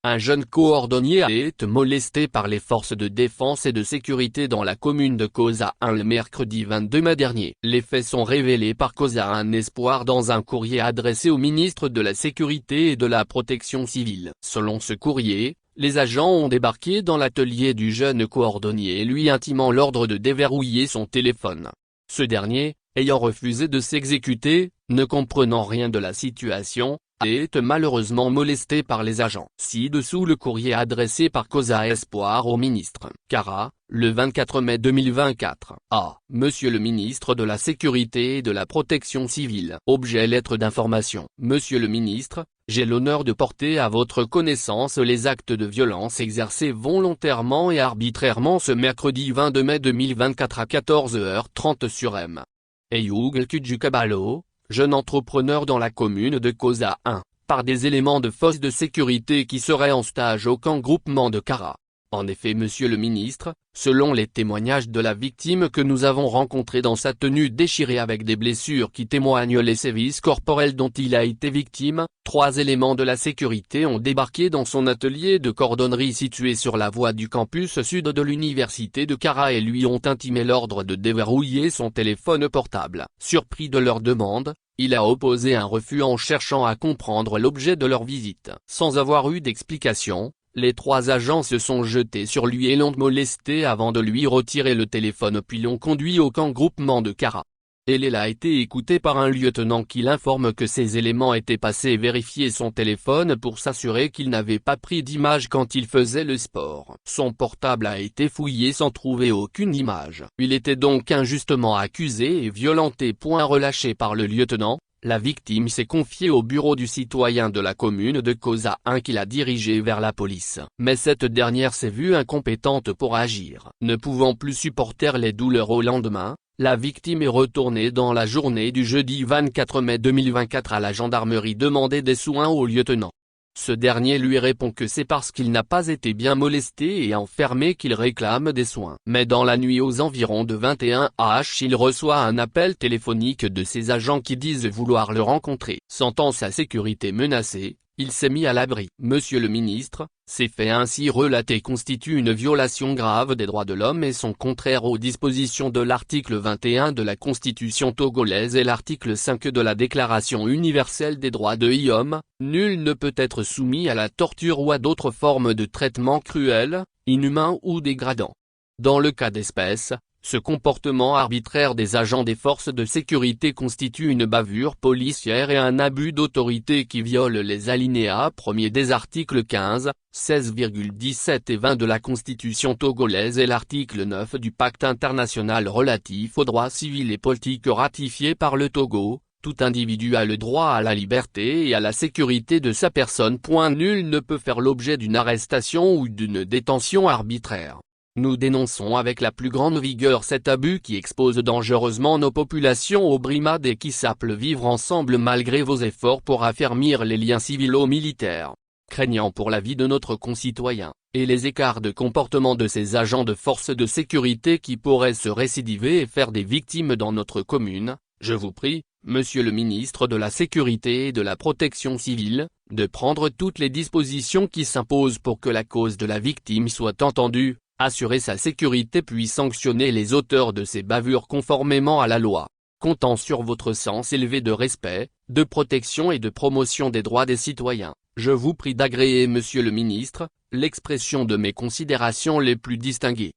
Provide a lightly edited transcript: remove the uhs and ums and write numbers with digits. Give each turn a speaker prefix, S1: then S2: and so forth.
S1: Un jeune cordonnier a été molesté par les forces de défense et de sécurité dans la commune de Cosa 1 le mercredi 22 mai dernier. Les faits sont révélés par Cosa 1 Espoir dans un courrier adressé au ministre de la Sécurité et de la Protection civile. Selon ce courrier, les agents ont débarqué dans l'atelier du jeune cordonnier lui intimant l'ordre de déverrouiller son téléphone. Ce dernier, ayant refusé de s'exécuter, ne comprenant rien de la situation, a été malheureusement molesté par les agents. Ci-dessous le courrier adressé par Cosa Espoir au ministre. Cara, le 24 mai 2024. Monsieur le ministre de la Sécurité et de la Protection civile. Objet lettre d'information. Monsieur le ministre, j'ai l'honneur de porter à votre connaissance les actes de violence exercés volontairement et arbitrairement ce mercredi 22 mai 2024 à 14h30 sur M. Eyoug Kudjukabalo, jeune entrepreneur dans la commune de Cosa 1, par des éléments de force de sécurité qui seraient en stage au camp groupement de Cara. En effet, monsieur le ministre, selon les témoignages de la victime que nous avons rencontrée dans sa tenue déchirée avec des blessures qui témoignent les sévices corporels dont il a été victime, 3 éléments de la sécurité ont débarqué dans son atelier de cordonnerie situé sur la voie du campus sud de l'université de Cara et lui ont intimé l'ordre de déverrouiller son téléphone portable. Surpris de leur demande, il a opposé un refus en cherchant à comprendre l'objet de leur visite. Sans avoir eu d'explication, les 3 agents se sont jetés sur lui et l'ont molesté avant de lui retirer le téléphone puis l'ont conduit au camp groupement de Cara. Il a été écouté par un lieutenant qui l'informe que ces éléments étaient passés vérifier son téléphone pour s'assurer qu'il n'avait pas pris d'image quand il faisait le sport. Son portable a été fouillé sans trouver aucune image. Il était donc injustement accusé et violenté. Relâché par le lieutenant, la victime s'est confiée au bureau du citoyen de la commune de Cosa 1 qui l'a dirigé vers la police. Mais cette dernière s'est vue incompétente pour agir. Ne pouvant plus supporter les douleurs au lendemain, la victime est retournée dans la journée du jeudi 24 mai 2024 à la gendarmerie demander des soins au lieutenant. Ce dernier lui répond que c'est parce qu'il n'a pas été bien molesté et enfermé qu'il réclame des soins. Mais dans la nuit aux environs de 21h, il reçoit un appel téléphonique de ses agents qui disent vouloir le rencontrer. Sentant sa sécurité menacée, il s'est mis à l'abri. Monsieur le ministre, ces faits ainsi relatés constituent une violation grave des droits de l'homme et sont contraires aux dispositions de l'article 21 de la Constitution togolaise et l'article 5 de la Déclaration universelle des droits de l'homme. Nul ne peut être soumis à la torture ou à d'autres formes de traitement cruel, inhumain ou dégradant. Dans le cas d'espèce, ce comportement arbitraire des agents des forces de sécurité constitue une bavure policière et un abus d'autorité qui viole les alinéas premiers des articles 15, 16,17 et 20 de la Constitution togolaise et l'article 9 du Pacte international relatif aux droits civils et politiques ratifié par le Togo. Tout individu a le droit à la liberté et à la sécurité de sa personne. Nul ne peut faire l'objet d'une arrestation ou d'une détention arbitraire. Nous dénonçons avec la plus grande vigueur cet abus qui expose dangereusement nos populations aux brimades et qui sape le vivre ensemble malgré vos efforts pour affermir les liens civilo-militaires. Craignant pour la vie de notre concitoyen, et les écarts de comportement de ces agents de force de sécurité qui pourraient se récidiver et faire des victimes dans notre commune, je vous prie, monsieur le ministre de la Sécurité et de la Protection civile, de prendre toutes les dispositions qui s'imposent pour que la cause de la victime soit entendue, assurer sa sécurité puis sanctionner les auteurs de ces bavures conformément à la loi. Comptant sur votre sens élevé de respect, de protection et de promotion des droits des citoyens, je vous prie d'agréer monsieur le ministre, l'expression de mes considérations les plus distinguées.